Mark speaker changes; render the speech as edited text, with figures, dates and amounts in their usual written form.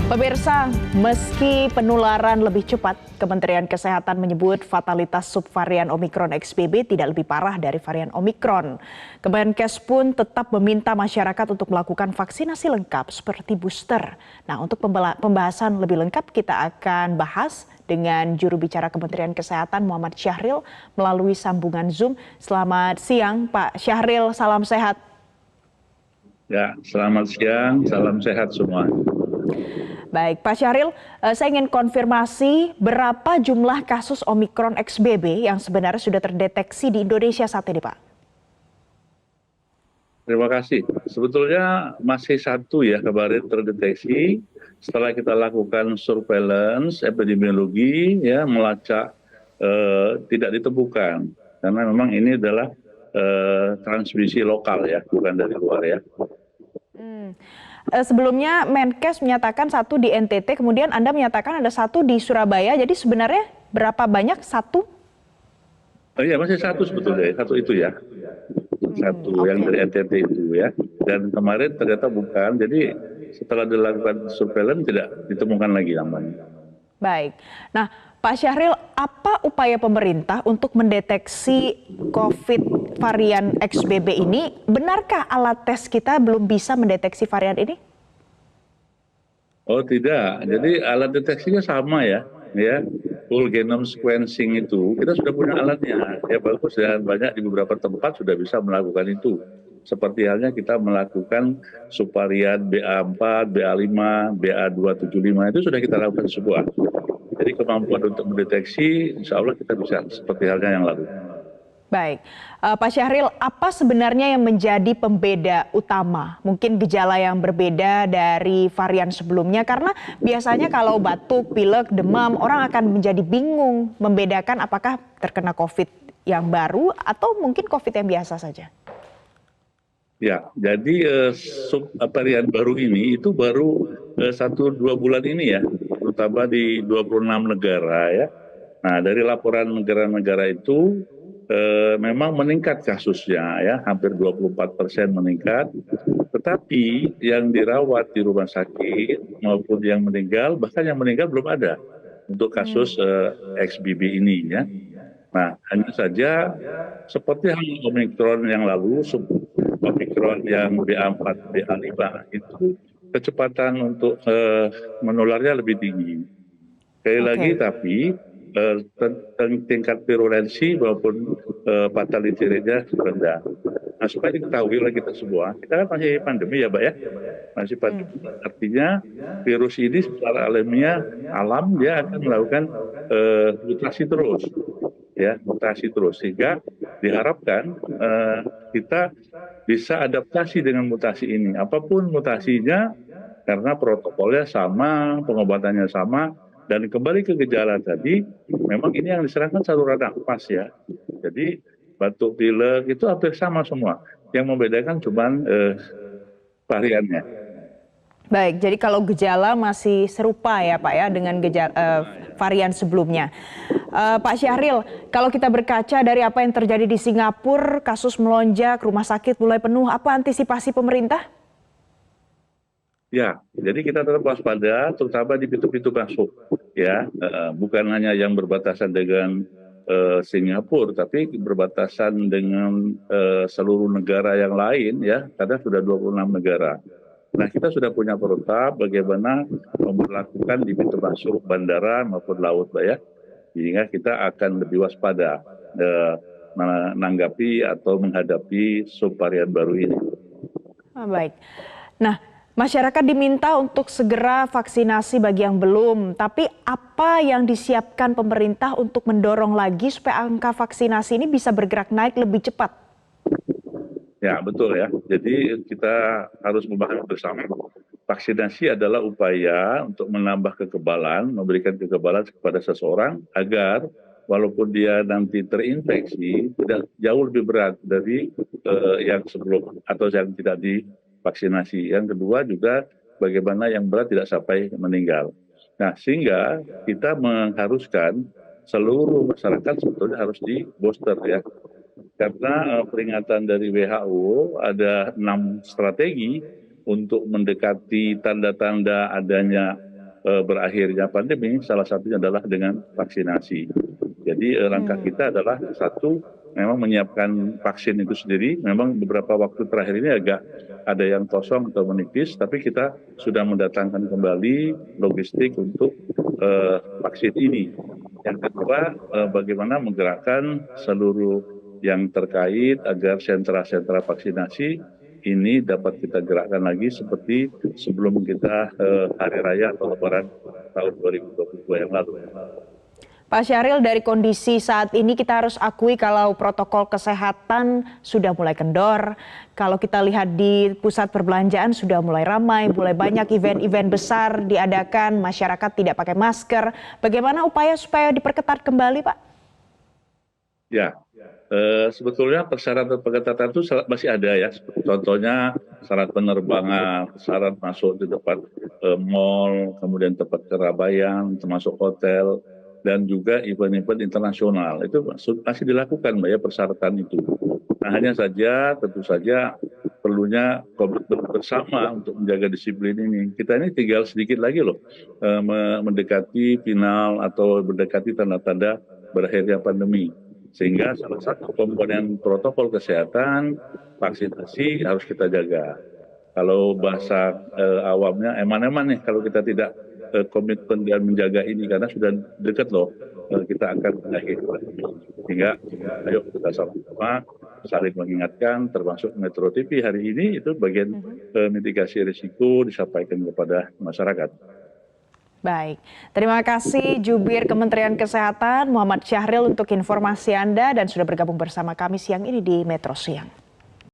Speaker 1: Pemirsa, meski penularan lebih cepat, Kementerian Kesehatan menyebut fatalitas subvarian Omikron XBB tidak lebih parah dari varian Omikron. Kemenkes pun tetap meminta masyarakat untuk melakukan vaksinasi lengkap seperti booster. Nah, untuk pembahasan lebih lengkap kita akan bahas dengan juru bicara Kementerian Kesehatan Muhammad Syahril melalui sambungan Zoom. Selamat siang Pak Syahril, salam sehat.
Speaker 2: Ya, selamat siang, salam sehat semua.
Speaker 1: Baik, Pak Syahril, saya ingin konfirmasi berapa jumlah kasus Omikron XBB yang sebenarnya sudah terdeteksi di Indonesia saat ini, Pak?
Speaker 2: Terima kasih. Sebetulnya masih satu ya kemarin terdeteksi. Setelah kita lakukan surveillance epidemiologi, ya melacak tidak ditemukan karena memang ini adalah transmisi lokal ya, bukan dari luar ya.
Speaker 1: Sebelumnya Menkes menyatakan satu di NTT, kemudian Anda menyatakan ada satu di Surabaya. Jadi sebenarnya berapa banyak satu?
Speaker 2: Iya masih satu sebetulnya, satu itu ya. Satu yang dari NTT itu ya. Dan kemarin ternyata bukan, jadi setelah dilakukan surveillance tidak ditemukan lagi namanya.
Speaker 1: Baik. Nah, Pak Syahril, apa upaya pemerintah untuk mendeteksi COVID varian XBB ini? Benarkah alat tes kita belum bisa mendeteksi varian ini?
Speaker 2: Oh tidak, jadi alat deteksinya sama ya, whole genome sequencing itu kita sudah punya alatnya, ya bagus dan banyak di beberapa tempat sudah bisa melakukan itu. Seperti halnya kita melakukan subvarian BA4, BA5, BA275 itu sudah kita lakukan semua. Jadi kemampuan untuk mendeteksi, insya Allah kita bisa seperti halnya yang lalu.
Speaker 1: Baik, Pak Syahril, apa sebenarnya yang menjadi pembeda utama? Mungkin gejala yang berbeda dari varian sebelumnya, karena biasanya kalau batuk, pilek, demam, orang akan menjadi bingung membedakan apakah terkena COVID yang baru atau mungkin COVID yang biasa saja.
Speaker 2: Ya, jadi varian baru ini itu baru 1-2 bulan ini ya, terutama di 26 negara ya. Nah, dari laporan negara-negara itu memang meningkat kasusnya ya, hampir 24% meningkat. Tetapi yang dirawat di rumah sakit maupun yang meninggal, bahkan yang meninggal belum ada untuk kasus XBB ini ya. Nah, hanya saja seperti halnya Omikron yang lalu, Omikron yang BA4, BA5 itu kecepatan untuk menularnya lebih tinggi. Sekali lagi tapi tingkat virulensi maupun fatality rate-nya rendah. Nah, supaya diketahui oleh kita semua, kita kan masih pandemi ya, Mbak ya. Masih pandemi, artinya virus ini secara alamiah alam dia akan melakukan mutasi terus. Ya, mutasi terus sehingga diharapkan kita bisa adaptasi dengan mutasi ini. Apapun mutasinya, karena protokolnya sama, pengobatannya sama, dan kembali ke gejala tadi, memang ini yang diserangkan saluran nafas ya. Jadi batuk pilek itu hampir sama semua. Yang membedakan cuma variannya.
Speaker 1: Baik, jadi kalau gejala masih serupa ya Pak ya dengan varian sebelumnya. Pak Syahril, kalau kita berkaca dari apa yang terjadi di Singapura, kasus melonjak, rumah sakit mulai penuh, apa antisipasi pemerintah?
Speaker 2: Ya, jadi kita tetap waspada, terutama di pintu-pintu masuk, ya, bukan hanya yang berbatasan dengan Singapura, tapi berbatasan dengan seluruh negara yang lain, ya, karena sudah 26 negara. Nah, kita sudah punya protap bagaimana memperlakukan di pintu masuk bandara maupun laut, Pak ya, sehingga kita akan lebih waspada menanggapi atau menghadapi subvarian baru ini.
Speaker 1: Baik. Nah, masyarakat diminta untuk segera vaksinasi bagi yang belum. Tapi apa yang disiapkan pemerintah untuk mendorong lagi supaya angka vaksinasi ini bisa bergerak naik lebih cepat?
Speaker 2: Ya, betul ya. Jadi kita harus memahami bersama. Vaksinasi adalah upaya untuk menambah kekebalan, memberikan kekebalan kepada seseorang agar walaupun dia nanti terinfeksi tidak jauh lebih berat dari yang sebelum atau yang tidak divaksinasi. Yang kedua juga bagaimana yang berat tidak sampai meninggal. Nah, sehingga kita mengharuskan seluruh masyarakat sebetulnya harus di booster ya. Karena peringatan dari WHO ada 6 strategi untuk mendekati tanda-tanda adanya berakhirnya pandemi salah satunya adalah dengan vaksinasi. Jadi langkah kita adalah satu, memang menyiapkan vaksin itu sendiri. Memang beberapa waktu terakhir ini agak ada yang kosong atau menipis, tapi kita sudah mendatangkan kembali logistik untuk vaksin ini. Yang kedua, bagaimana menggerakkan seluruh yang terkait agar sentra-sentra vaksinasi ini dapat kita gerakkan lagi seperti sebelum kita Hari Raya atau Lebaran tahun 2022 yang lalu.
Speaker 1: Pak Syahril, dari kondisi saat ini kita harus akui kalau protokol kesehatan sudah mulai kendor. Kalau kita lihat di pusat perbelanjaan sudah mulai ramai, mulai banyak event-event besar diadakan, masyarakat tidak pakai masker. Bagaimana upaya supaya diperketat kembali, Pak?
Speaker 2: Ya, sebetulnya persyaratan pengetatan itu masih ada ya. Contohnya syarat penerbangan, syarat masuk di tempat mall, kemudian tempat keramaian, termasuk hotel, dan juga event-event internasional. Itu masih dilakukan, Mbak, ya, persyaratan itu. Nah, hanya saja tentu saja perlunya komitmen bersama untuk menjaga disiplin ini. Kita ini tinggal sedikit lagi loh mendekati final atau mendekati tanda-tanda berakhirnya pandemi. Sehingga salah satu komponen protokol kesehatan, vaksinasi harus kita jaga. Kalau bahasa awamnya eman-eman nih kalau kita tidak komitmen dan menjaga ini, karena sudah dekat loh kita akan mengakhiri pandemi. Sehingga ayo kita sama-sama saling mengingatkan, termasuk Metro TV hari ini itu bagian mitigasi risiko disampaikan kepada masyarakat.
Speaker 1: Baik, terima kasih Jubir Kementerian Kesehatan Muhammad Syahril untuk informasi Anda dan sudah bergabung bersama kami siang ini di Metro Siang.